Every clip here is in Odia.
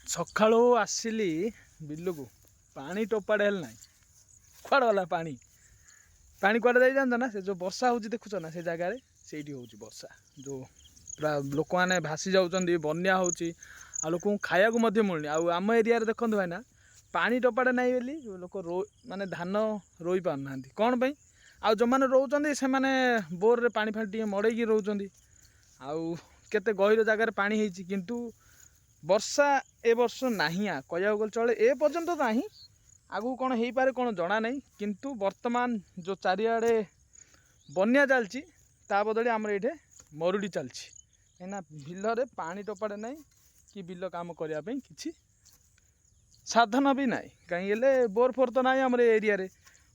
ସକାଳୁ ଆସିଲି ବିଲକୁ ପାଣି ଟୋପାଟେ ହେଲେ ନାହିଁ। କୁଆଡ଼େ ଗଲା ପାଣି? ପାଣି କୁଆଡ଼େ ଯାଇ ଜାଣିଛ ନା? ସେ ଯେଉଁ ବର୍ଷା ହେଉଛି ଦେଖୁଛ ନା, ସେ ଜାଗାରେ ସେଇଠି ହେଉଛି ବର୍ଷା। ଯେଉଁ ପୁରା ଲୋକମାନେ ଭାସି ଯାଉଛନ୍ତି, ବନ୍ୟା ହେଉଛି, ଆଉ ଲୋକଙ୍କୁ ଖାଇବାକୁ ମଧ୍ୟ ମିଳୁନି। ଆଉ ଆମ ଏରିଆରେ ଦେଖନ୍ତୁ ଭାଇନା, ପାଣି ଟୋପାଟେ ନାହିଁ ବୋଲି ଲୋକ ମାନେ ଧାନ ରୋଇ ପାରୁନାହାନ୍ତି। କ'ଣ ପାଇଁ? ଆଉ ଯେଉଁମାନେ ରହୁଛନ୍ତି ସେମାନେ ବୋର୍ରେ ପାଣି ଫାଣି ଟିକେ ମଡ଼େଇକି ରହୁଛନ୍ତି। ଆଉ କେତେ ଗହିର ଜାଗାରେ ପାଣି ହେଇଛି, କିନ୍ତୁ ବର୍ଷା ଏ ବର୍ଷ ନାହିଁ। କହିବାକୁ ଗଲେ ଚଳେ, ଏ ପର୍ଯ୍ୟନ୍ତ ନାହିଁ। ଆଗକୁ କ'ଣ ହେଇପାରେ କ'ଣ ଜଣା ନାହିଁ। କିନ୍ତୁ ବର୍ତ୍ତମାନ ଯେଉଁ ଚାରିଆଡ଼େ ବନ୍ୟା ଚାଲିଛି, ତା ବଦଳରେ ଆମର ଏଇଠି ମରୁଡ଼ି ଚାଲିଛି। କାହିଁକିନା ବିଲରେ ପାଣି ଟୋପାଟେ ନାହିଁ, କି ବିଲ କାମ କରିବା ପାଇଁ କିଛି ସାଧନ ବି ନାହିଁ। କାହିଁକି ହେଲେ ବୋର୍ ଫୋର୍ ତ ନାହିଁ ଆମର ଏ ଏରିଆରେ।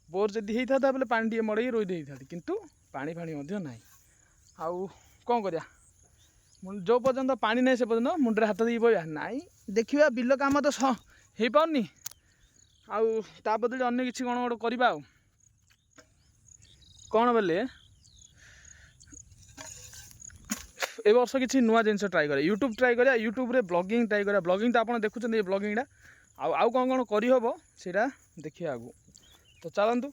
ବୋର୍ ଯଦି ହେଇଥାନ୍ତା ବୋଲେ ପାଣି ଟିକେ ମଡ଼େଇକି ରୋଇ ଦେଇଥାନ୍ତି, କିନ୍ତୁ ପାଣି ଫାଣି ମଧ୍ୟ ନାହିଁ। ଆଉ କ'ଣ କରିବା? ଯେଉଁ ପର୍ଯ୍ୟନ୍ତ ପାଣି ନାହିଁ ସେ ପର୍ଯ୍ୟନ୍ତ ମୁଣ୍ଡରେ ହାତ ଦେଇକି ବହିବା ନାହିଁ। ଦେଖିବା ବିଲ କାମ ତ ହେଇପାରୁନି, ଆଉ ତା ବଦଳରେ ଅନ୍ୟ କିଛି କ'ଣ ଗୋଟେ କରିବା। ଆଉ କ'ଣ ବୋଲେ ଏ ବର୍ଷ କିଛି ନୂଆ ଜିନିଷ ଟ୍ରାଏ କରିବା, ୟୁଟ୍ୟୁବ୍ ଟ୍ରାଏ କରିବା, ୟୁଟ୍ୟୁବ୍ରେ ବ୍ଲଗିଂ ଟ୍ରାଏ କରିବା। ବ୍ଲଗିଂ ତ ଆପଣ ଦେଖୁଛନ୍ତି, ଏ ବ୍ଲଗିଂଟା ଆଉ କ'ଣ କରିହେବ ସେଇଟା ଦେଖିବା ଆଗକୁ। ତ ଚାଲନ୍ତୁ,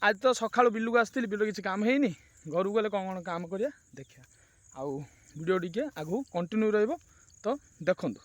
ଆଜି ତ ସକାଳୁ ବିଲକୁ ଆସିଥିଲି, ବିଲ କିଛି କାମ ହେଇନି। ଘରକୁ ଗଲେ କ'ଣ କାମ କରିବା ଦେଖିବା। ଆଉ ଭିଡ଼ିଓ ଟିକେ ଆଗକୁ କଣ୍ଟିନ୍ୟୁ ରହିବ, ତ ଦେଖନ୍ତୁ।